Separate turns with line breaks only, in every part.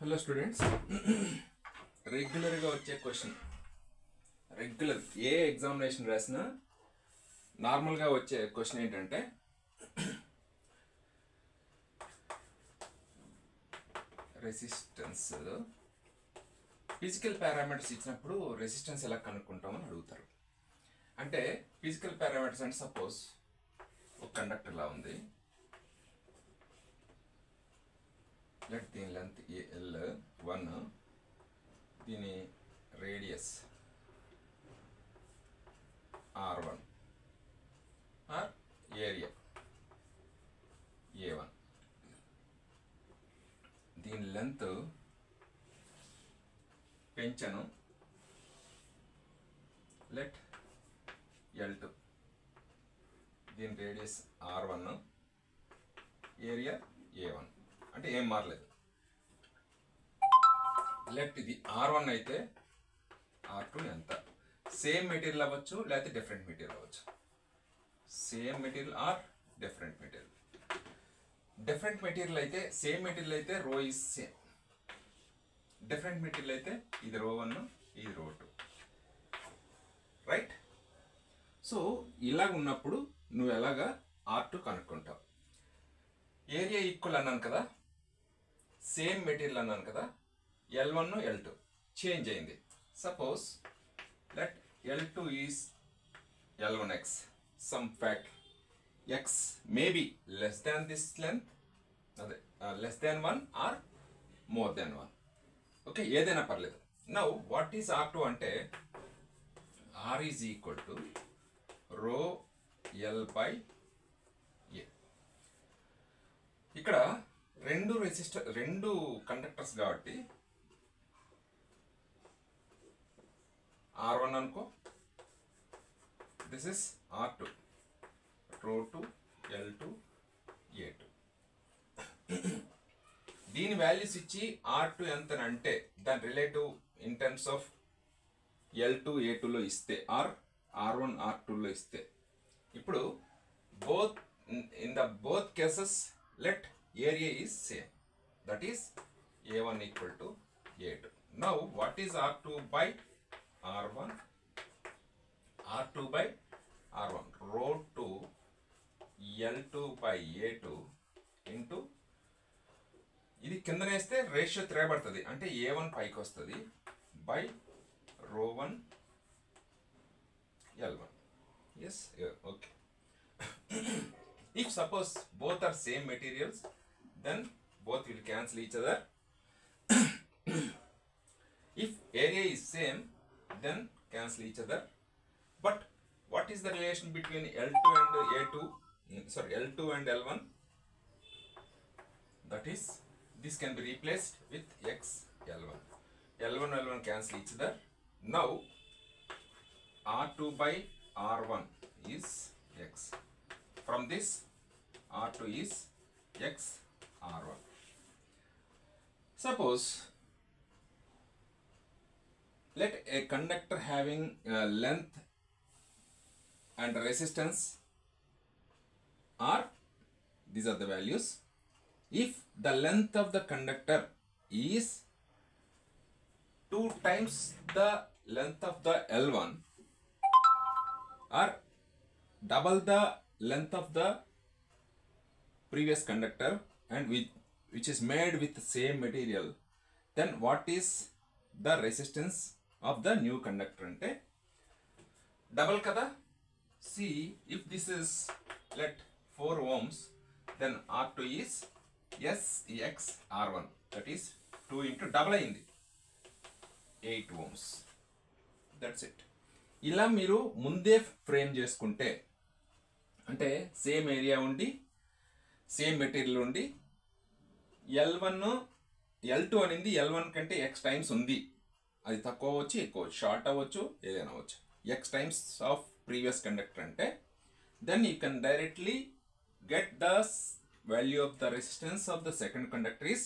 Hello students, రెగ్యులర్గా వచ్చే question, regular ఏ examination రాసినా నార్మల్గా వచ్చే క్వశ్చన్ ఏంటంటే రెసిస్టెన్స్ ఫిజికల్ పారామీటర్స్ ఇచ్చినప్పుడు రెసిస్టెన్స్ ఎలా కనుక్కుంటామని అడుగుతారు. అంటే ఫిజికల్ పారామీటర్స్ అంటే సపోజ్ ఒక కండక్టర్ లా ఉంది, లెట్ దీని లెంత్ L1, దీని radius R1 are area A1, దీని లెంత్ పెంచను, లెట్ L2, దీని రేడియస్ R1, ఏరియా A1. అంటే ఏం మారలేదు. లెట్ ఇది R1 అయితే R2 ఎంత? సేమ్ మెటీరియల్ అవ్వచ్చు, లేకపోతే డిఫరెంట్ మెటీరియల్ అవ్వచ్చు. Same material or different material. Different material అయితే, సేమ్ మెటీరియల్ అయితే రో ఈజ్ సేమ్. డిఫరెంట్ మెటీరియల్ అయితే ఇది ρ1, ఇది ρ2, రైట్? సో ఇలాగ ఉన్నప్పుడు నువ్వు ఎలాగా R2 కనుక్కుంటావు. ఏరియా ఈక్వల్ అన్నాను కదా, సేమ్ మెటీరియల్ అన్నాను కదా, L1, L2 చేంజ్ అయింది. Suppose let L2 is L1x, some fact x may be less than this length, అదే less than 1 or more than 1. Okay, ఏదైనా పర్లేదు. నౌ వాట్ ఈజ్ R2 అంటే R is equal to rho L by A. ఇక్కడ రెండు conductors కాబట్టి R1 అనుకో, this is R2, ρ2 L2 A2. దీని values ఇచ్చి R2 ఎంత అంటే దాని relative in terms of L2 A2లో ఇస్తే, ఆర్ R1 R2లో ఇస్తే, ఇప్పుడు both in the both cases let area is same, that is A1 equal to A2. Now what is R2 by R1? R2 by R1 ρ2 L2 by A2 into, ఇది కిందన వేస్తే ratio తిరగబడుతుంది, అంటే A1 పైకి వస్తుంది, by ρ1 L1. yes, okay. If suppose both are same materials, then both will cancel each other. If area is same, then cancel each other. But what is the relation between L2 and A2? Sorry, L2 and L1. That is, this can be replaced with x L1. L1 L1 cancel each other. Now R2 by R1 is x. From this R2 is x R1. Suppose let a conductor having length and resistance are, these are the values. If the length of the conductor is 2 times the length of the L1 or double the length of the previous conductor and which is made with the same material, then what is the resistance of the new conductor? Ante double kada. See, if this is let 4 ohms, then R2 is x R1, that is 2 into double అయింది 8 ohms. That's it. ఇలా మీరు ముందే frame చేసుకుంటే, అంటే same area ఉండి same material ఉండి L1 L2 అనేది L1 కంటే x టైమ్స్ ఉంది, అది తక్కువ అవ్వచ్చు, ఎక్కువ అవ్వచ్చు, షార్ట్ అవ్వచ్చు, ఏదైనా అవ్వచ్చు, x times of previous conductor అంటే, then you can directly get the value of the resistance of the second conductor is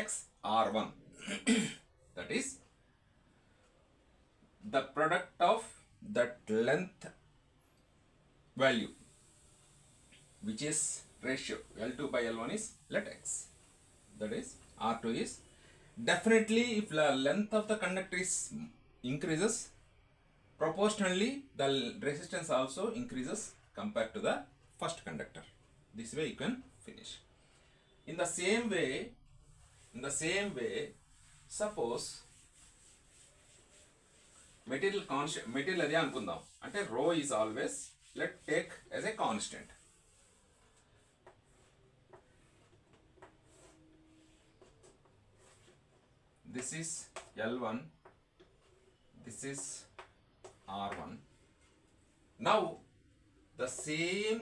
x R1. That is the product of that length value, which is ratio L2 by L1 is let x, that is R2 is definitely if the length of the conductor is increases, proportionally the resistance also increases compared to the first conductor. This way you can finish. In the same way, suppose material అదే అనుకుందాం, అంటే రో is always let take as a constant. This is L1, this is R1. Now the same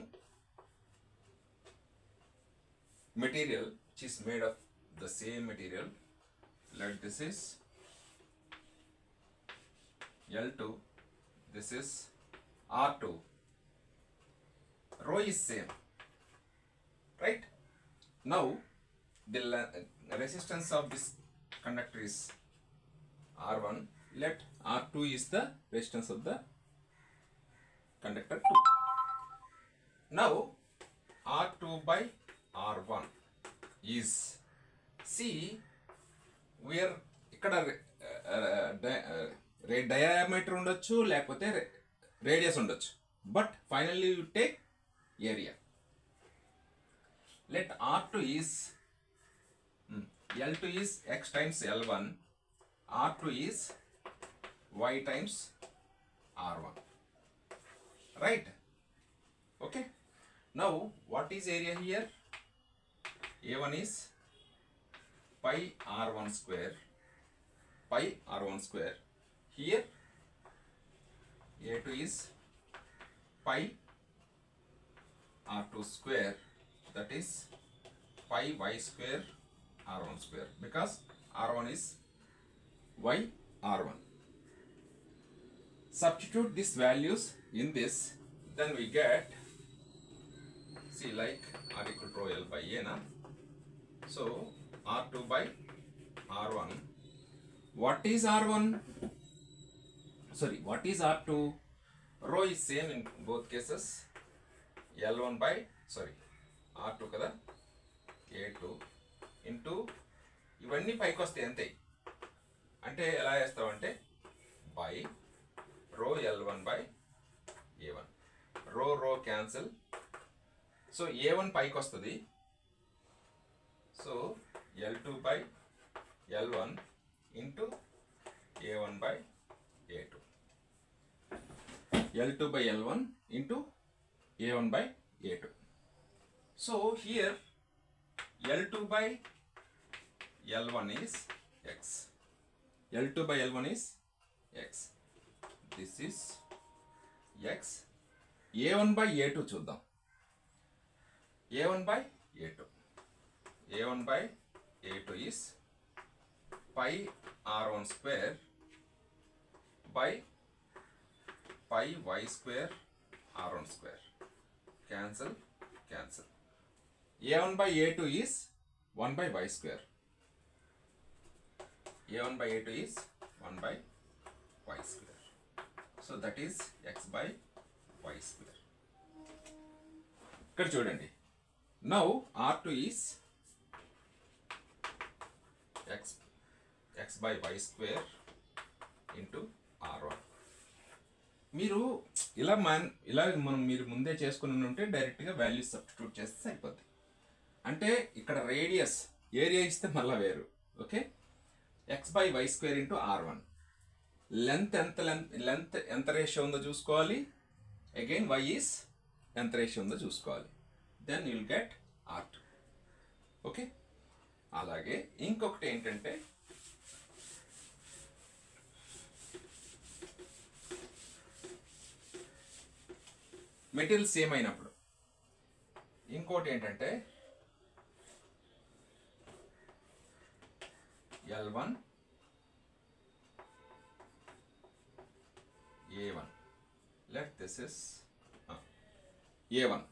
material which is made of the same material, let this is L2, this is R2, rho is same, right? Now the resistance of this conductor is R1, let R2 is the resistance of the conductor 2. Now R2 by R1 is, see where ఇక్కడ diameter ఉండొచ్చు లేకపోతే radius ఉండొచ్చు, but finally you take area. Let R2 is L2 is x times L1, R2 is y times R1, right? Okay, now what is area here? A1 is pi R1 square, pi R1 square. Here A2 is pi R2 square, that is pi y square R1 square, because R1 is y R1. Substitute these values in this, then we get, see, like R equal to L by A na. So R2 by R1. What is R1? Sorry, what is R2? Rho is same in both cases. L1 by, sorry, R2 kada, A2 into ఇవన్నీ పైకి వస్తాయి అంతే. అంటే ఎలా చేస్తామంటే by rho L1 by A1, రో cancel. So A1 పైకి వస్తుంది, so L2 by L1 into A1 by A2, L2 by L1 into A1 by A2. So here L2 by L1 is x, L2 by L1 is x, this is x. A1 by A2 చూద్దాం. A1 by A2, A1 by A2 is pi R1 square by pi y square R1 square, cancel. A1 by A2 is 1 by y square, A1 by A2 is 1 by y square, so that is x by y square. ఇక్కడ చూడండి, now R2 is x by y square into R1. మీరు ఇలా మనం మీరు ముందే చేసుకుని ఉంటే డైరెక్ట్గా వాల్యూస్ సబ్స్టిట్యూట్ చేస్తే సరిపోద్ది. అంటే ఇక్కడ రేడియస్ ఏరియా ఇస్తే మళ్ళీ వేరు. Okay, x by y square into R1. Length ఎంత రేషియో ఉందో చూసుకోవాలి. అగైన్ y is ఎంత రేషియో ఉందో చూసుకోవాలి. Then you will get R2. Okay, అలాగే ఇంకొకటి ఏంటంటే మెటీరియల్ సేమ్ అయినప్పుడు ఇంకోటి ఏంటంటే L1 A1, let this is A1.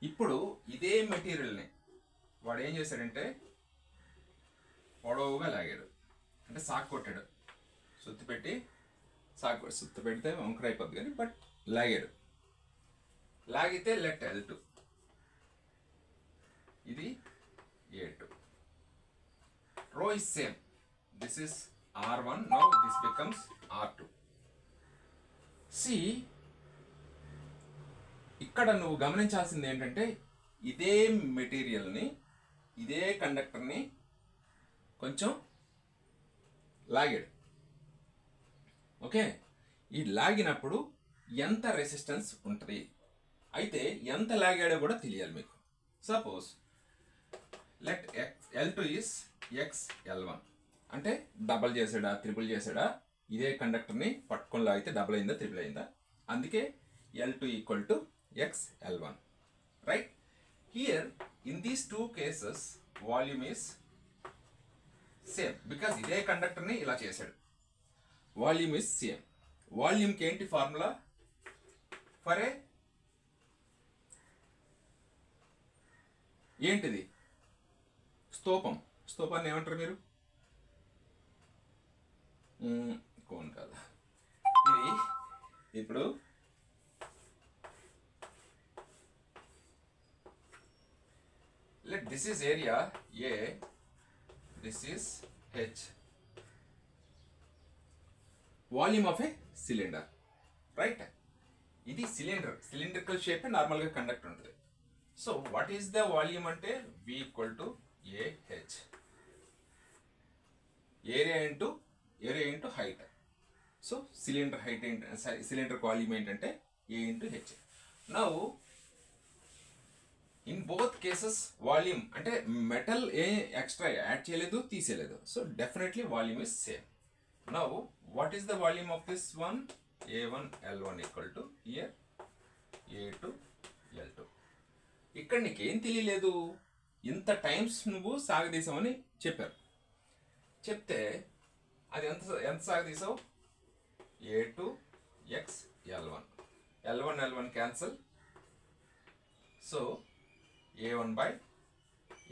ఇప్పుడు ఇదే మెటీరియల్ని వాడు ఏం చేశాడంటే పొడవుగా లాగాడు, అంటే సాకు కొట్టాడు, సుత్తి పెడితే వంకర అయిపోద్ది కానీ బట్ లాగితే లెట్ L2, ఇది A2, రో is same. this is R1, now this becomes R2. See, ఇక్కడ నువ్వు గమనించాల్సింది ఏంటంటే ఇదే మెటీరియల్ని, ఇదే కండక్టర్ని కొంచెం లాగాడు. ఓకే, ఈ లాగినప్పుడు ఎంత రెసిస్టెన్స్ ఉంటుంది, అయితే ఎంత లాగాడో కూడా తెలియాలి మీకు. Suppose let L2 is XL1 అంటే డబల్ చేసాడా త్రిపుల్ చేసాడా, ఇదే కండక్టర్ని పట్టుకొని లాగితే డబుల్ అయిందా త్రిపుల్ అయిందా, అందుకే L2 equal to XL1. Right, here in these two cases volume is same because ఇదే కండక్టర్ని ఇలా చేశాడు. Volume is same. వాల్యూమ్కి ఏంటి ఫార్ములా? ఫర్ ఏ ఏంటిది స్తూపం. స్తూపాన్ని ఏమంటారు మీరు? కోన్ కదా ఇది. ఇప్పుడు let this is area A, this is H, volume of a cylinder, right? ఇది cylindrical shape normal గా కండక్టర్ ఉంటుంది. So what is the volume అంటే V equal to AH, area into height. So cylinder height cylinder volume ఏంటంటే A into H. Now in both cases volume అంటే metal ఏ extra add చేయలేదు తీసేయలేదు, so definitely volume is same. Now what is the volume of this one? A1 L1 equal to here A2 L2. ఇక్కడ నీకేం తెలియలేదు, ఇంత times నువ్వు సాగదీసామని చెప్పారు. చెప్తే అది ఎంత సాగదీసావు? A2 X L1. L1 cancel. So A1 by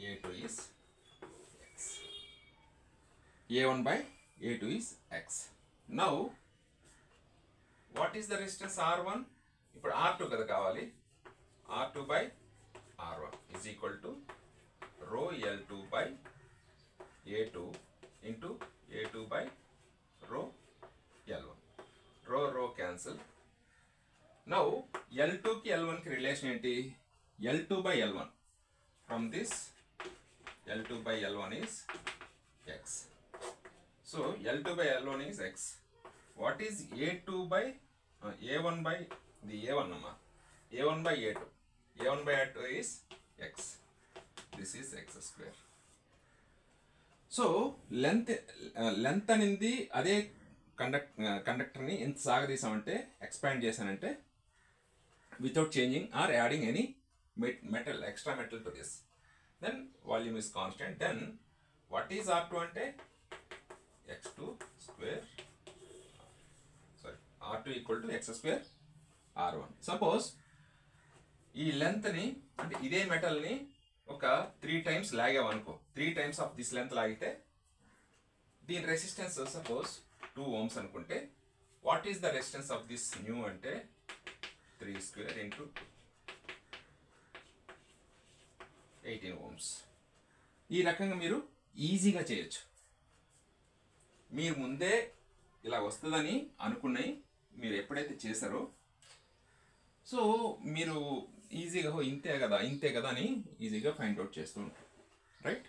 A2 is X. A1 by A2 is X. Now, what is the resistance R1? ఇప్పుడు R2 కదా కావాలి. R2 by R1 is equal to rho L2 by A2 into A2 by rho L1. Rho cancel. Now, L2 కి L1 కి relation ఏంటి? L2 by L1. From this, L2 by L1 is X. So, L2 by L1 is X. What is A2 by A1 by the A1 number? A1 by A2. A1 by A2 is X. This is X square. So, length అనేది అదే కండక్టర్ని ఎంత సాగదీసామంటే expand చేశానంటే without changing or adding any extra metal to this, then volume is constant. Then what is R2 ante? X2 square, sorry, R2 equal to X square R1. Suppose ఈ length ని అంటే ఇదే metal ని ఒక 3 times లాగామనుకో, 3 times of this length లాగితే దీని resistance suppose 2 ohms అనుకుంటే, what is the resistance of this new అంటే 3 square into 18 ohms. ఈ రకంగా మీరు ఈజీగా చేయొచ్చు. మీరు ముందే ఇలా వస్తుందని అనుకున్నాయి మీరు ఎప్పుడైతే చేశారో, సో మీరు ఈజీగా ఇంతే కదా అని ఈజీగా ఫైండ్ అవుట్ చేస్తూ ఉంటారు. రైట్?